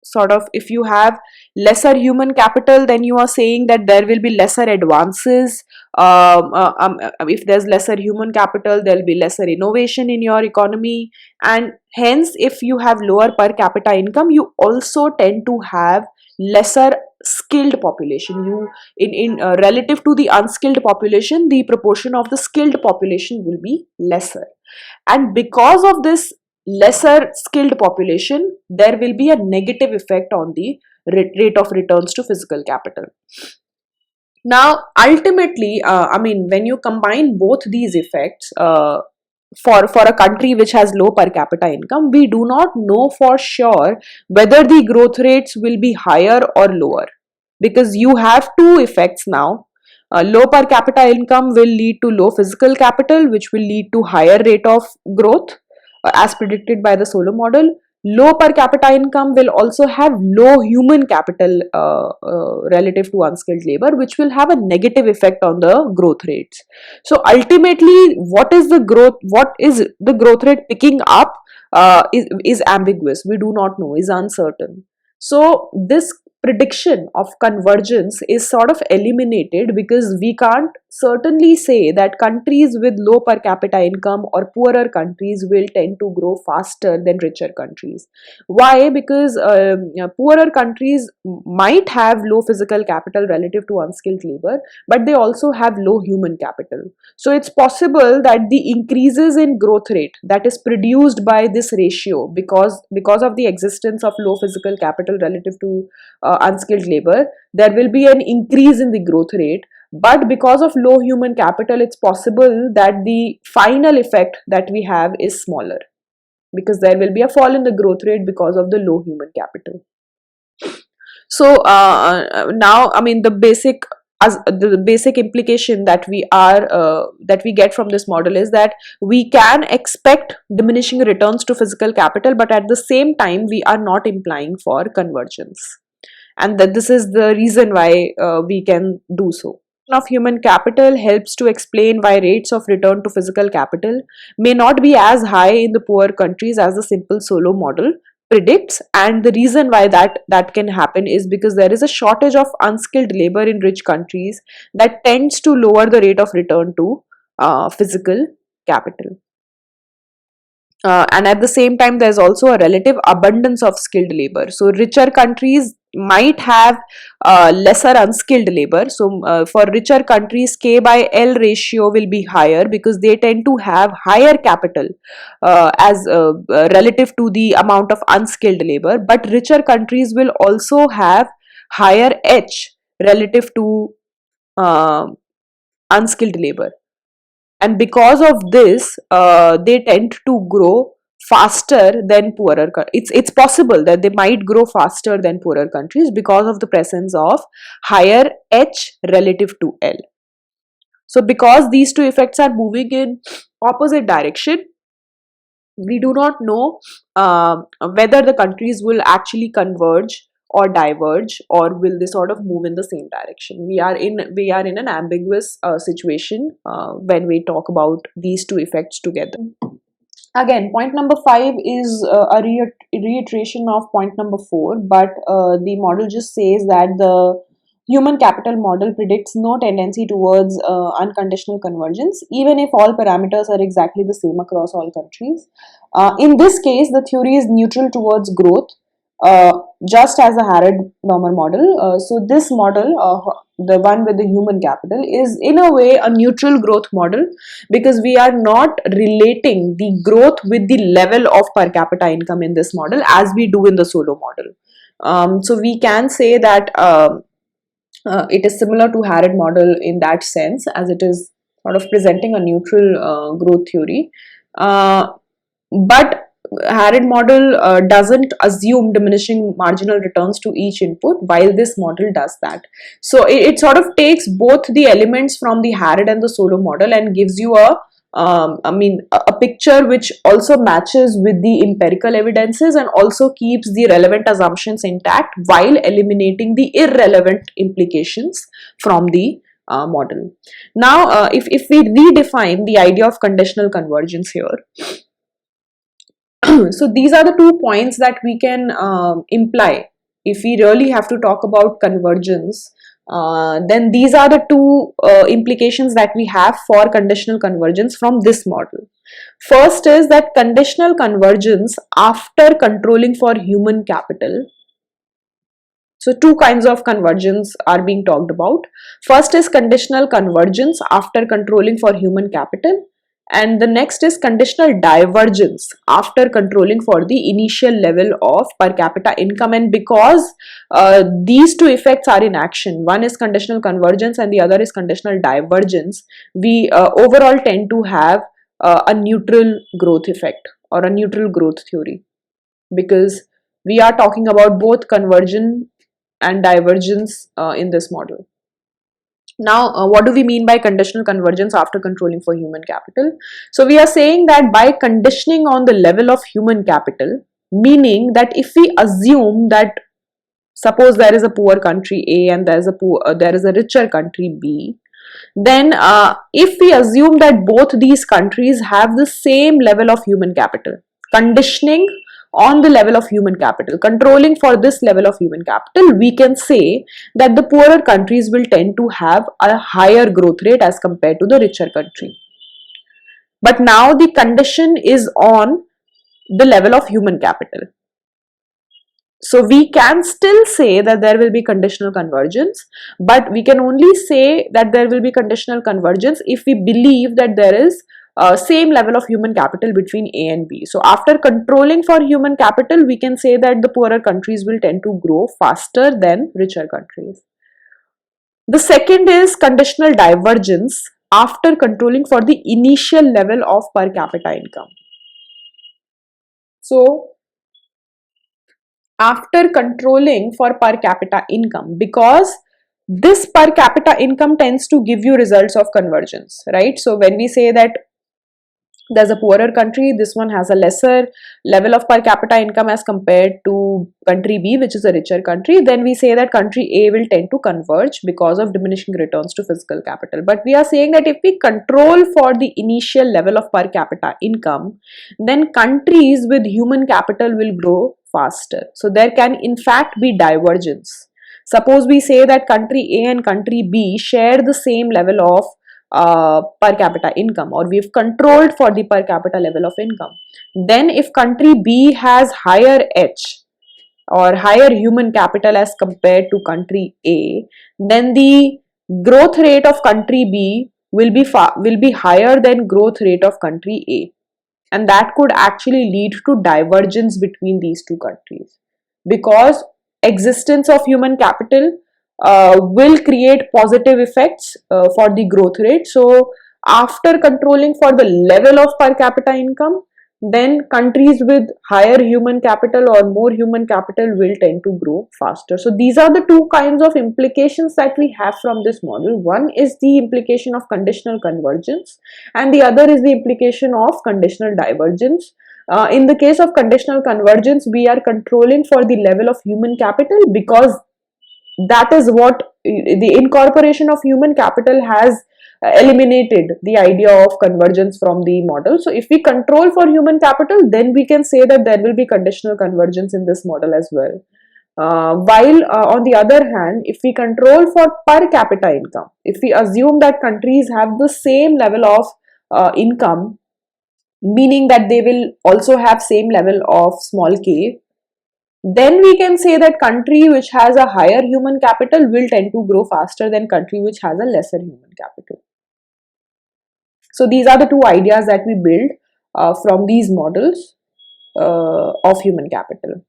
sort of, if you have lesser human capital, then you are saying that there will be lesser advances. If there's lesser human capital, there will be lesser innovation in your economy, and hence if you have lower per capita income, you also tend to have lesser skilled population. You in relative to the unskilled population, the proportion of the skilled population will be lesser, and because of this lesser skilled population, there will be a negative effect on the rate of returns to physical capital. Now ultimately, I mean, when you combine both these effects, for a country which has low per capita income, we do not know for sure whether the growth rates will be higher or lower, because you have two effects now. Low per capita income will lead to low physical capital, which will lead to higher rate of growth, as predicted by the Solow model. Low per capita income will also have low human capital relative to unskilled labor, which will have a negative effect on the growth rates. So ultimately, what is the growth rate picking up is ambiguous. We do not know, is uncertain. So this prediction of convergence is sort of eliminated, because we can't certainly say that countries with low per capita income or poorer countries will tend to grow faster than richer countries. Why? Because poorer countries might have low physical capital relative to unskilled labor, but they also have low human capital. So it's possible that the increases in growth rate that is produced by this ratio, because of the existence of low physical capital relative to unskilled labor, there will be an increase in the growth rate. But because of low human capital, it's possible that the final effect that we have is smaller, because there will be a fall in the growth rate because of the low human capital. So now, I mean, the basic as the basic implication that we get from this model is that we can expect diminishing returns to physical capital, but at the same time we are not implying for convergence, and that this is the reason why we can do so. Of human capital helps to explain why rates of return to physical capital may not be as high in the poor countries as the simple solo model predicts. And the reason why that can happen is because there is a shortage of unskilled labor in rich countries that tends to lower the rate of return to physical capital. And at the same time, there's also a relative abundance of skilled labor. So richer countries might have lesser unskilled labor. So for richer countries, K by L ratio will be higher because they tend to have higher capital as relative to the amount of unskilled labor. But richer countries will also have higher H relative to uh, unskilled labor, and because of this they tend to grow faster than poorer it's possible that they might grow faster than poorer countries because of the presence of higher H relative to L. So because these two effects are moving in opposite direction, we do not know whether the countries will actually converge or diverge, or will they sort of move in the same direction. We are in an ambiguous situation when we talk about these two effects together. Again, point number 5 is a reiteration of point number 4, but the model just says that the human capital model predicts no tendency towards unconditional convergence, even if all parameters are exactly the same across all countries. In this case, the theory is neutral towards growth, uh, just as the Harrod-Dommer model. So this model, the one with the human capital, is in a way a neutral growth model, because we are not relating the growth with the level of per capita income in this model as we do in the solo model. So we can say that it is similar to Harrod model in that sense, as it is sort of presenting a neutral growth theory. But Harrod model doesn't assume diminishing marginal returns to each input, while this model does that. So it sort of takes both the elements from the Harrod and the solo model and gives you a picture which also matches with the empirical evidences and also keeps the relevant assumptions intact while eliminating the irrelevant implications from the model. Now, if we redefine the idea of conditional convergence here, so these are the 2 points that we can imply if we really have to talk about convergence. Then these are the two implications that we have for conditional convergence from this model. First is that conditional convergence after controlling for human capital. So two kinds of convergence are being talked about. First is conditional convergence after controlling for human capital, and the next is conditional divergence after controlling for the initial level of per capita income. And because these two effects are in action, one is conditional convergence and the other is conditional divergence, we overall tend to have a neutral growth effect or a neutral growth theory, because we are talking about both conversion and divergence in this model. Now, what do we mean by conditional convergence after controlling for human capital? So, we are saying that by conditioning on the level of human capital, meaning that if we assume that, suppose there is a poor country A and there is a richer country B, then if we assume that both these countries have the same level of human capital, conditioning on the level of human capital, controlling for this level of human capital, we can say that the poorer countries will tend to have a higher growth rate as compared to the richer country. But now the condition is on the level of human capital. So we can still say that there will be conditional convergence, but we can only say that there will be conditional convergence if we believe that there is same level of human capital between A and B. So after controlling for human capital, we can say that the poorer countries will tend to grow faster than richer countries. The second is conditional divergence after controlling for the initial level of per capita income. So after controlling for per capita income, because this per capita income tends to give you results of convergence, right? So when we say that there's a poorer country, this one has a lesser level of per capita income as compared to country B, which is a richer country, then we say that country A will tend to converge because of diminishing returns to physical capital. But we are saying that if we control for the initial level of per capita income, then countries with human capital will grow faster. So there can in fact be divergence. Suppose we say that country A and country B share the same level of per capita income, or we've controlled for the per capita level of income. Then if country B has higher H or higher human capital as compared to country A, then the growth rate of country B will be higher than growth rate of country A, and that could actually lead to divergence between these two countries, because existence of human capital will create positive effects for the growth rate. So after controlling for the level of per capita income, then countries with higher human capital or more human capital will tend to grow faster. So these are the two kinds of implications that we have from this model. One is the implication of conditional convergence, and the other is the implication of conditional divergence. In the case of conditional convergence, we are controlling for the level of human capital because that is what the incorporation of human capital has eliminated the idea of convergence from the model. So if we control for human capital, then we can say that there will be conditional convergence in this model as well. While on the other hand, if we control for per capita income, if we assume that countries have the same level of income, meaning that they will also have same level of small k, then we can say that country which has a higher human capital will tend to grow faster than country which has a lesser human capital. So these are the two ideas that we build from these models of human capital.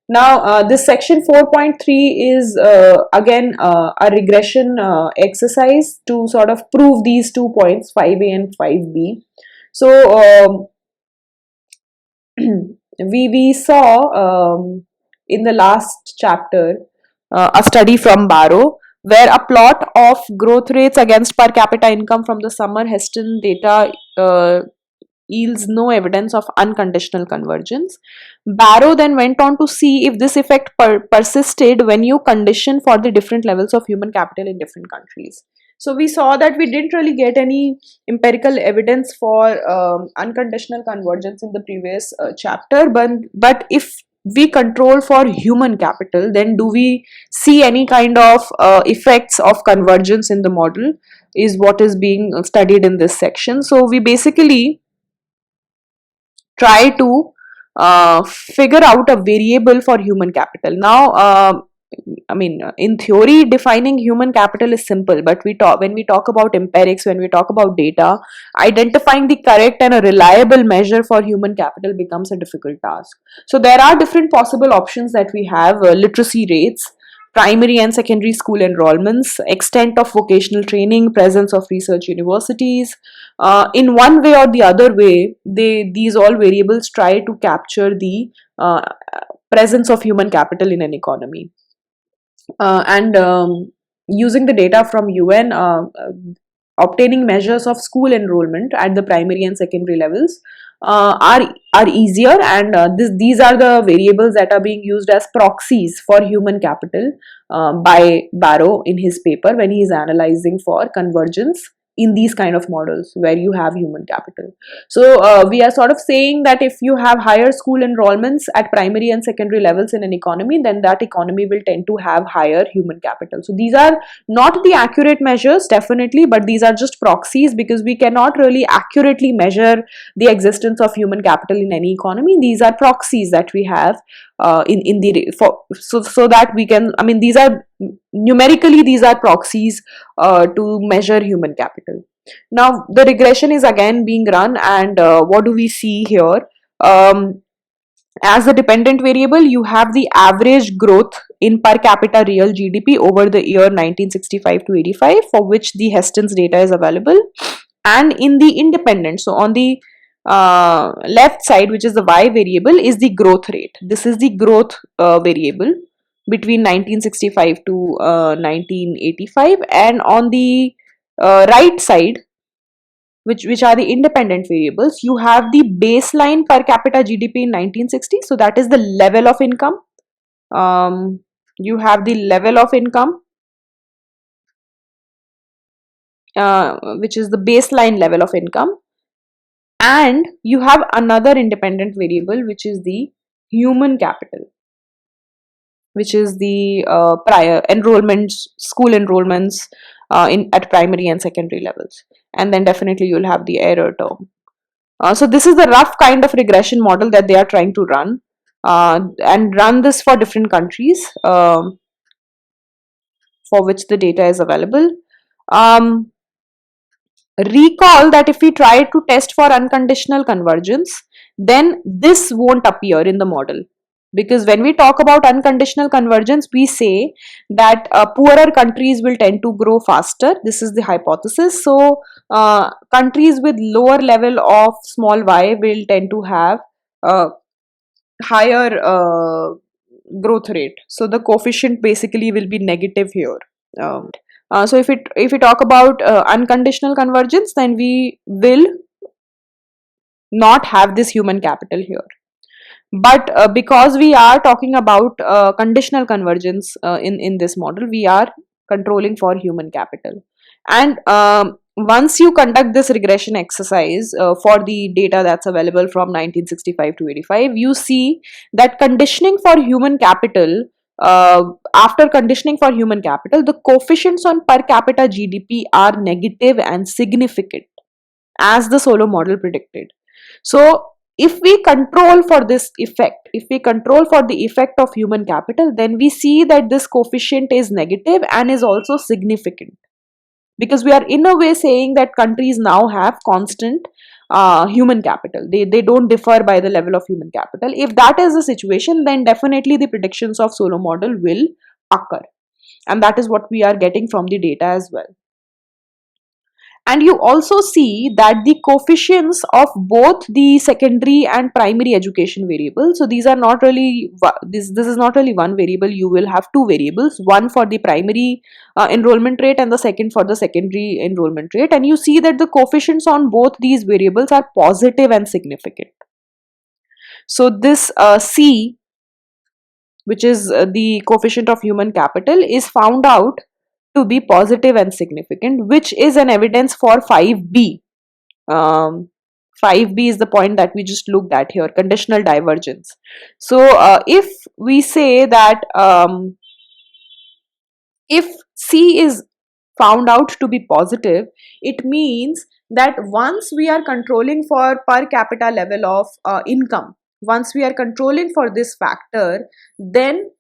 Now this section 4.3 is again a regression exercise to sort of prove these 2 points, 5a and 5b. So we saw in the last chapter a study from Barrow, where a plot of growth rates against per capita income from the Summer Heston data yields no evidence of unconditional convergence. Barrow then went on to see if this effect persisted when you condition for the different levels of human capital in different countries. So we saw that we didn't really get any empirical evidence for unconditional convergence in the previous chapter, but if we control for human capital, then do we see any kind of effects of convergence in the model, is what is being studied in this section. So we basically try to figure out a variable for human capital. Now I mean, in theory, defining human capital is simple, but when we talk about empirics, when we talk about data, identifying the correct and a reliable measure for human capital becomes a difficult task. So there are different possible options that we have: literacy rates, primary and secondary school enrollments, extent of vocational training, presence of research universities. In one way or the other way, these all variables try to capture the presence of human capital in an economy. And using the data from UN, obtaining measures of school enrollment at the primary and secondary levels are easier, and these are the variables that are being used as proxies for human capital by Barrow in his paper when he is analyzing for convergence in these kind of models where you have human capital. So we are sort of saying that if you have higher school enrollments at primary and secondary levels in an economy, then that economy will tend to have higher human capital. So these are not the accurate measures, definitely, but these are just proxies, because we cannot really accurately measure the existence of human capital in any economy. These are proxies that we have in the so that we can, I mean, these are numerically, these are proxies to measure human capital. Now the regression is again being run, and what do we see here? As a dependent variable, you have the average growth in per capita real GDP over the year 1965 to 85, for which the Heston's data is available. And in the independent, so on the left side, which is the y variable, is the growth rate. This is the growth variable between 1965 to 1985, and on the right side, which are the independent variables, you have the baseline per capita GDP in 1960. So that is the level of income. You have the level of income, which is the baseline level of income, and you have another independent variable, which is the human capital, which is the prior enrollments, school enrollments in at primary and secondary levels, and then definitely you'll have the error term. So this is the rough kind of regression model that they are trying to run, and run this for different countries for which the data is available. Um, Recall that if we try to test for unconditional convergence, then this won't appear in the model. Because when we talk about unconditional convergence, we say that poorer countries will tend to grow faster. This is the hypothesis. So, countries with lower level of small y will tend to have higher growth rate. So, the coefficient basically will be negative here. So if we talk about unconditional convergence, then we will not have this human capital here. But because we are talking about conditional convergence in this model, we are controlling for human capital. And once you conduct this regression exercise for the data that's available from 1965 to 85, you see that conditioning for human capital, after conditioning for human capital, the coefficients on per capita GDP are negative and significant, as the Solow model predicted. So if we control for this effect, if we control for the effect of human capital, then we see that this coefficient is negative and is also significant, because we are in a way saying that countries now have constant human capital. They don't differ by the level of human capital. If that is the situation, then definitely the predictions of Solow model will occur, and that is what we are getting from the data as well. And you also see that the coefficients of both the secondary and primary education variables, so these are not really this is not really one variable. You will have two variables, one for the primary enrollment rate and the second for the secondary enrollment rate, and you see that the coefficients on both these variables are positive and significant. So this C, which is the coefficient of human capital, is found out to be positive and significant, which is an evidence for 5b. 5b is the point that we just looked at here, conditional divergence. So if we say that if C is found out to be positive, it means that once we are controlling for per capita level of income, once we are controlling for this factor, then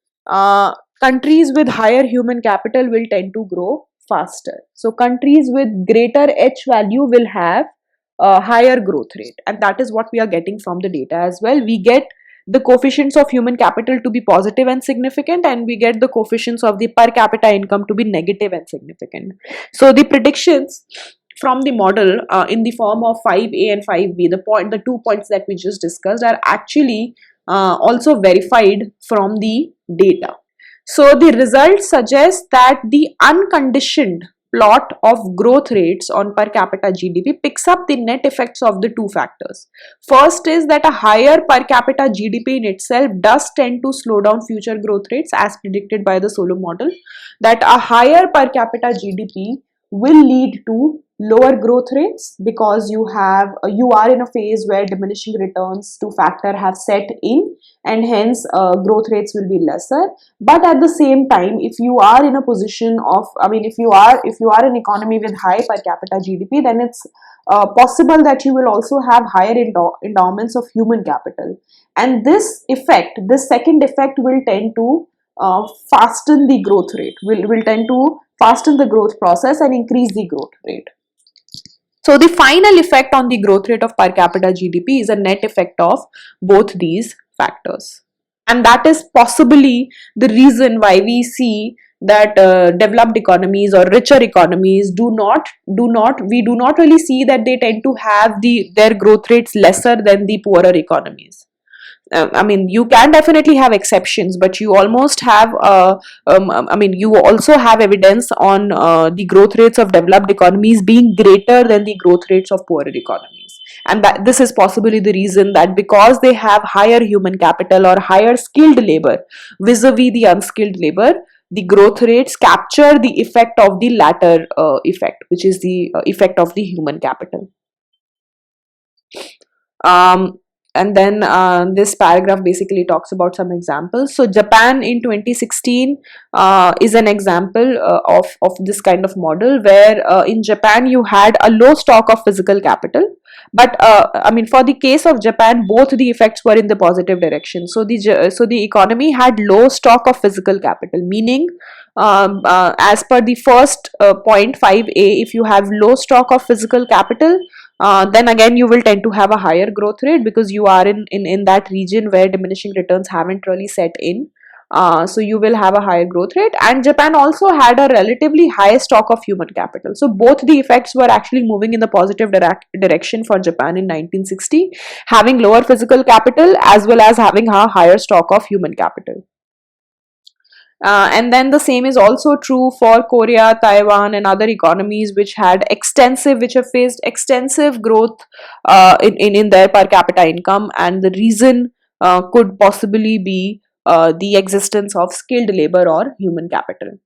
countries with higher human capital will tend to grow faster. So countries with greater H value will have a higher growth rate, and that is what we are getting from the data as well. We get the coefficients of human capital to be positive and significant, and we get the coefficients of the per capita income to be negative and significant. So the predictions from the model in the form of 5a and 5b, the 2 points that we just discussed, are actually also verified from the data. So the results suggest that the unconditioned plot of growth rates on per capita GDP picks up the net effects of the two factors. First is that a higher per capita GDP in itself does tend to slow down future growth rates as predicted by the Solow model, that a higher per capita GDP will lead to lower growth rates because you are in a phase where diminishing returns to factor have set in, and hence growth rates will be lesser. But at the same time, if you are in a position of, if you are an economy with high per capita GDP, then it's possible that you will also have higher endowments of human capital, and this second effect will tend to fasten the growth rate, will tend to fasten the growth process and increase the growth rate. So the final effect on the growth rate of per capita GDP is a net effect of both these factors. And that is possibly the reason why we see that developed economies or richer economies we do not really see that they tend to have their growth rates lesser than the poorer economies. I mean, you can definitely have exceptions, but you almost have, I mean, you also have evidence on the growth rates of developed economies being greater than the growth rates of poorer economies. And that this is possibly the reason that because they have higher human capital or higher skilled labor vis-a-vis the unskilled labor, the growth rates capture the effect of the latter effect, which is the effect of the human capital. um, and then this paragraph basically talks about some examples. So Japan in 2016 is an example of this kind of model, where in Japan you had a low stock of physical capital, but I mean, for the case of Japan, both the effects were in the positive direction. So the economy had low stock of physical capital, meaning as per the first point 5a, if you have low stock of physical capital, then again you will tend to have a higher growth rate, because you are in that region where diminishing returns haven't really set in. So you will have a higher growth rate. And Japan also had a relatively high stock of human capital. So both the effects were actually moving in the positive direction for Japan in 1960, having lower physical capital as well as having a higher stock of human capital. And then the same is also true for Korea, Taiwan, and other economies which have faced extensive growth in their per capita income. And the reason could possibly be the existence of skilled labor or human capital.